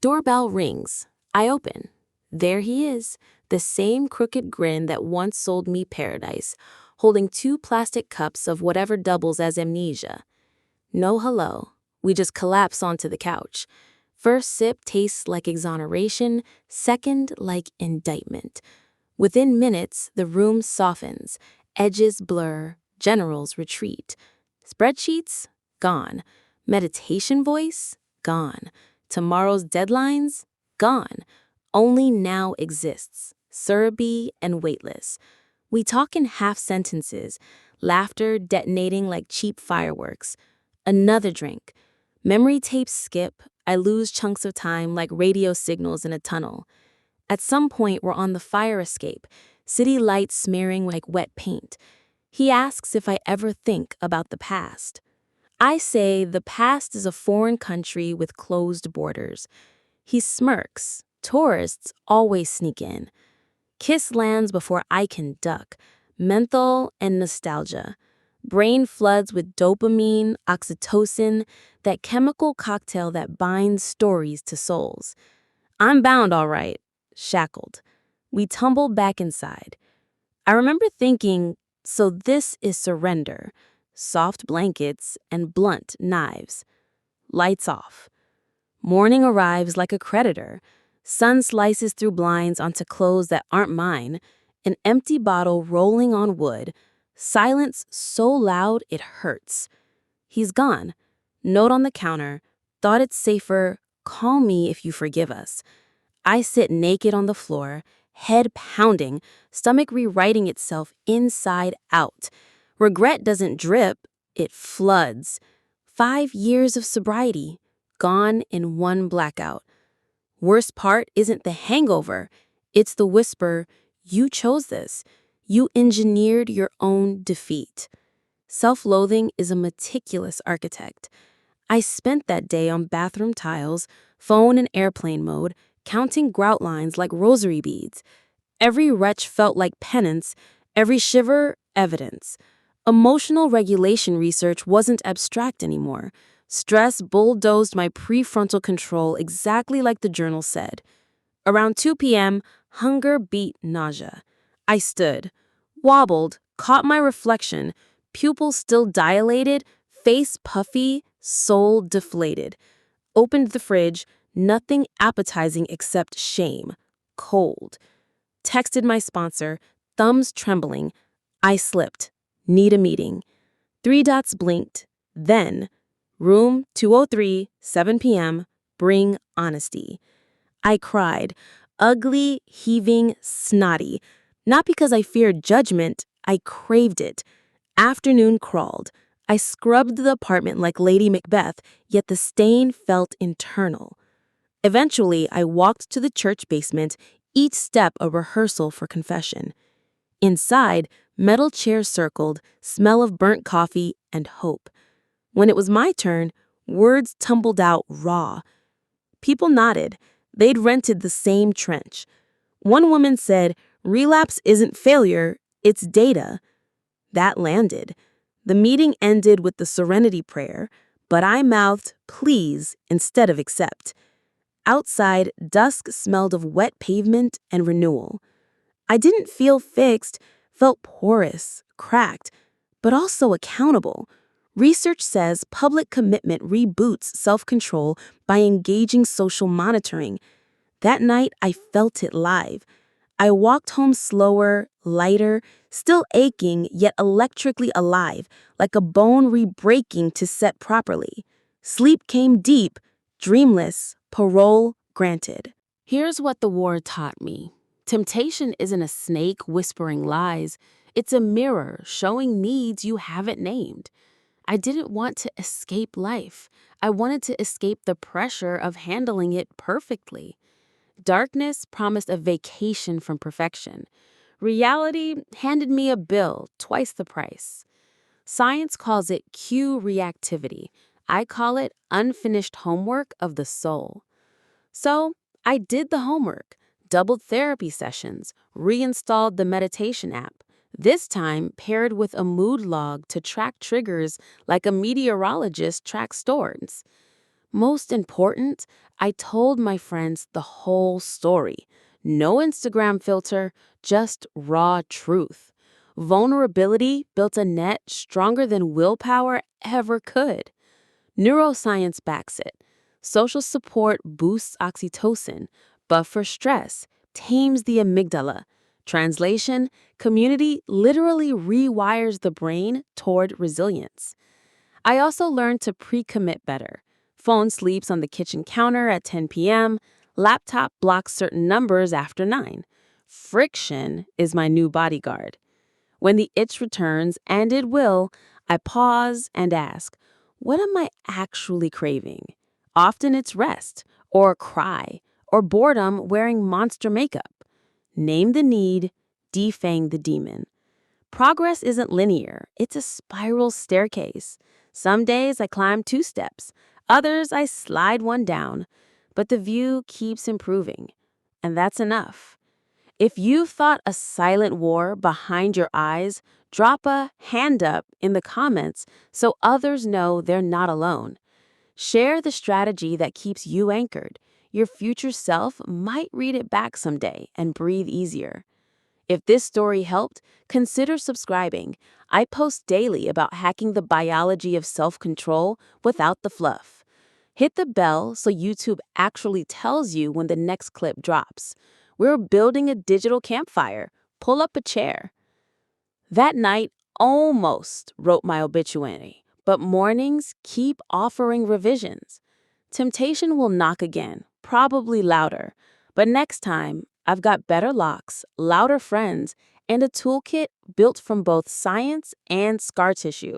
Doorbell rings. I open. There he is, the same crooked grin that once sold me paradise, holding 2 plastic cups of whatever doubles as amnesia. No hello. We just collapse onto the couch. First sip tastes like exoneration, second like indictment. Within minutes, the room softens, edges blur, generals retreat. Spreadsheets? Gone. Meditation voice? Gone. Tomorrow's deadlines? Gone. Only now exists, syrupy and weightless. We talk in half sentences, laughter detonating like cheap fireworks. Another drink. Memory tapes skip. I lose chunks of time like radio signals in a tunnel. At some point, we're on the fire escape, city lights smearing like wet paint. He asks if I ever think about the past. I say the past is a foreign country with closed borders. He smirks. Tourists always sneak in. Kiss lands before I can duck. Menthol and nostalgia. Brain floods with dopamine, oxytocin, that chemical cocktail that binds stories to souls. I'm bound, all right. Shackled. We tumble back inside. I remember thinking, so this is surrender. Soft blankets and blunt knives. Lights off. Morning arrives like a creditor. Sun slices through blinds onto clothes that aren't mine. An empty bottle rolling on wood. Silence so loud it hurts. He's gone. Note on the counter. Thought it's safer. Call me if you forgive us. I sit naked on the floor, head pounding, stomach rewriting itself inside out. Regret doesn't drip, it floods. 5 years of sobriety, gone in one blackout. Worst part isn't the hangover, it's the whisper, you chose this. You engineered your own defeat. Self-loathing is a meticulous architect. I spent that day on bathroom tiles, phone in airplane mode, counting grout lines like rosary beads. Every retch felt like penance, every shiver, evidence. Emotional regulation research wasn't abstract anymore. Stress bulldozed my prefrontal control exactly like the journal said. Around 2 p.m., hunger beat nausea. I stood, wobbled, caught my reflection, pupils still dilated, face puffy, soul deflated. Opened the fridge, nothing appetizing except shame. Cold. Texted my sponsor, thumbs trembling. I slipped. Need a meeting. 3 dots blinked. Then, room 203, 7 p.m., bring honesty. I cried, ugly, heaving, snotty. Not because I feared judgment, I craved it. Afternoon crawled. I scrubbed the apartment like Lady Macbeth, yet the stain felt internal. Eventually, I walked to the church basement, each step a rehearsal for confession. Inside, metal chairs circled, smell of burnt coffee, and hope. When it was my turn, words tumbled out raw. People nodded. They'd rented the same trench. One woman said, relapse isn't failure, it's data. That landed. The meeting ended with the serenity prayer, but I mouthed please instead of accept. Outside, dusk smelled of wet pavement and renewal. I didn't feel fixed, felt porous, cracked, but also accountable. Research says public commitment reboots self-control by engaging social monitoring. That night, I felt it live. I walked home slower, lighter, still aching, yet electrically alive, like a bone re-breaking to set properly. Sleep came deep, dreamless, parole granted. Here's what the war taught me. Temptation isn't a snake whispering lies. It's a mirror showing needs you haven't named. I didn't want to escape life. I wanted to escape the pressure of handling it perfectly. Darkness promised a vacation from perfection. Reality handed me a bill, twice the price. Science calls it Q reactivity. I call it unfinished homework of the soul. So I did the homework, doubled therapy sessions, reinstalled the meditation app, this time paired with a mood log to track triggers like a meteorologist tracks storms. Most important, I told my friends the whole story. No Instagram filter, just raw truth. Vulnerability built a net stronger than willpower ever could. Neuroscience backs it. Social support boosts oxytocin, buffers stress, tames the amygdala. Translation, community literally rewires the brain toward resilience. I also learned to pre-commit better. Phone sleeps on the kitchen counter at 10 p.m., laptop blocks certain numbers after 9. Friction is my new bodyguard. When the itch returns, and it will, I pause and ask, what am I actually craving? Often it's rest, or a cry, or boredom wearing monster makeup. Name the need, defang the demon. Progress isn't linear, it's a spiral staircase. Some days I climb 2 steps, others I slide one down, but the view keeps improving. And that's enough. If you've thought a silent war behind your eyes, drop a hand up in the comments so others know they're not alone. Share the strategy that keeps you anchored. Your future self might read it back someday and breathe easier. If this story helped, consider subscribing. I post daily about hacking the biology of self-control without the fluff. Hit the bell so YouTube actually tells you when the next clip drops. We're building a digital campfire. Pull up a chair. That night almost wrote my obituary, but mornings keep offering revisions. Temptation will knock again, probably louder. But next time, I've got better locks, louder friends, and a toolkit built from both science and scar tissue.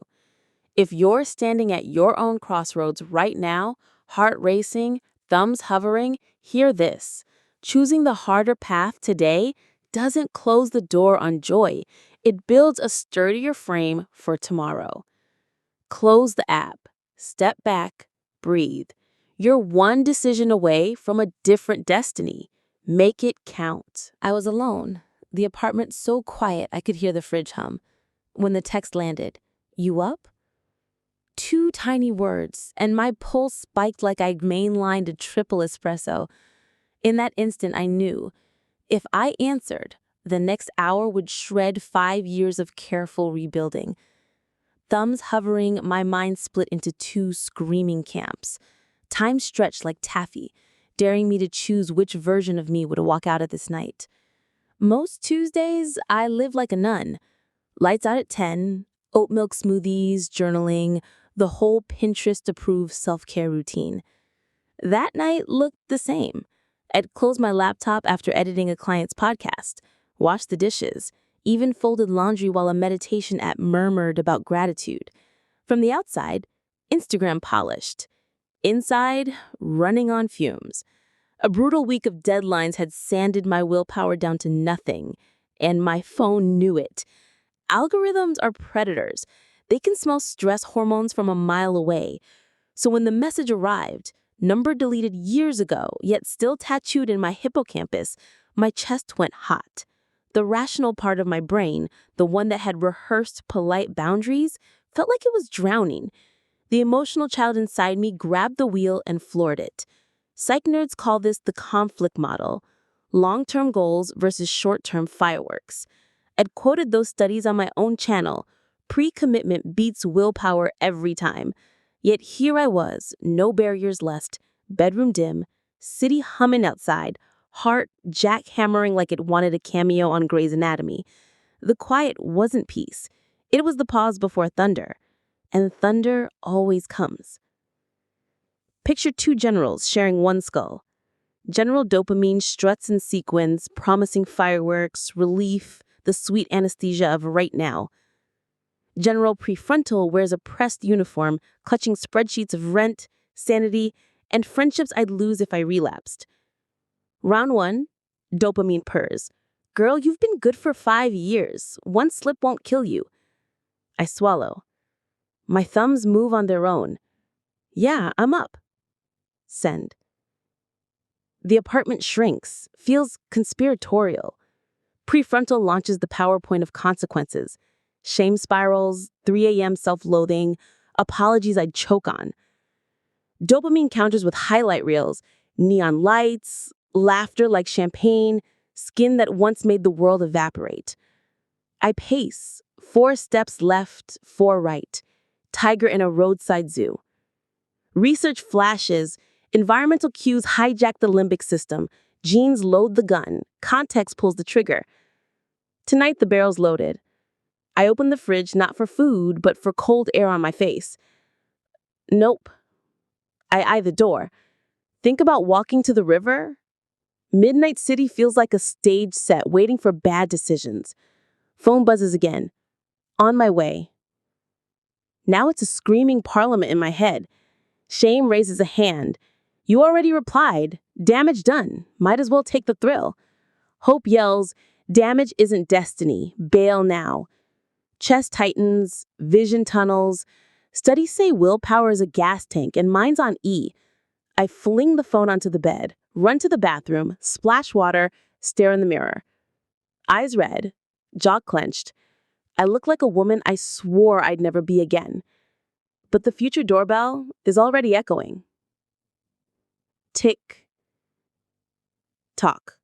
If you're standing at your own crossroads right now, heart racing, thumbs hovering, hear this. Choosing the harder path today doesn't close the door on joy. It builds a sturdier frame for tomorrow. Close the app, step back, breathe. You're one decision away from a different destiny. Make it count. I was alone. The apartment so quiet I could hear the fridge hum. When the text landed, "You up?" 2 tiny words, and my pulse spiked like I'd mainlined a triple espresso. In that instant, I knew if I answered, the next hour would shred 5 years of careful rebuilding. Thumbs hovering, my mind split into 2 screaming camps. Time stretched like taffy, daring me to choose which version of me would walk out at this night. Most Tuesdays, I live like a nun. Lights out at 10, oat milk smoothies, journaling, the whole Pinterest-approved self-care routine. That night looked the same. I'd close my laptop after editing a client's podcast, washed the dishes, even folded laundry while a meditation app murmured about gratitude. From the outside, Instagram polished. Inside, running on fumes. A brutal week of deadlines had sanded my willpower down to nothing, and my phone knew it. Algorithms are predators. They can smell stress hormones from a mile away. So when the message arrived, number deleted years ago, yet still tattooed in my hippocampus, my chest went hot. The rational part of my brain, the one that had rehearsed polite boundaries, felt like it was drowning. The emotional child inside me grabbed the wheel and floored it. Psych nerds call this the conflict model, long-term goals versus short-term fireworks. I'd quoted those studies on my own channel. Pre-commitment beats willpower every time. Yet here I was, no barriers left, bedroom dim, city humming outside, heart jackhammering like it wanted a cameo on Grey's Anatomy. The quiet wasn't peace. It was the pause before thunder. And thunder always comes. Picture 2 generals sharing one skull. General Dopamine struts in sequins, promising fireworks, relief, the sweet anesthesia of right now. General Prefrontal wears a pressed uniform, clutching spreadsheets of rent, sanity, and friendships I'd lose if I relapsed. Round 1, dopamine purrs. Girl, you've been good for 5 years. One slip won't kill you. I swallow. My thumbs move on their own. Yeah, I'm up. Send. The apartment shrinks, feels conspiratorial. Prefrontal launches the PowerPoint of consequences. Shame spirals, 3 a.m. self-loathing, apologies I'd choke on. Dopamine counters with highlight reels, neon lights, laughter like champagne, skin that once made the world evaporate. I pace, 4 steps left, 4 right. Tiger in a roadside zoo. Research flashes, environmental cues hijack the limbic system, genes load the gun, context pulls the trigger. Tonight the barrel's loaded. I open the fridge not for food, but for cold air on my face. Nope. I eye the door. Think about walking to the river? Midnight City feels like a stage set waiting for bad decisions. Phone buzzes again. On my way. Now it's a screaming parliament in my head. Shame raises a hand. You already replied. Damage done. Might as well take the thrill. Hope yells, damage isn't destiny. Bail now. Chest tightens, vision tunnels. Studies say willpower is a gas tank and mine's on E. I fling the phone onto the bed, run to the bathroom, splash water, stare in the mirror. Eyes red, jaw clenched. I look like a woman I swore I'd never be again. But the future doorbell is already echoing. Tick, tock.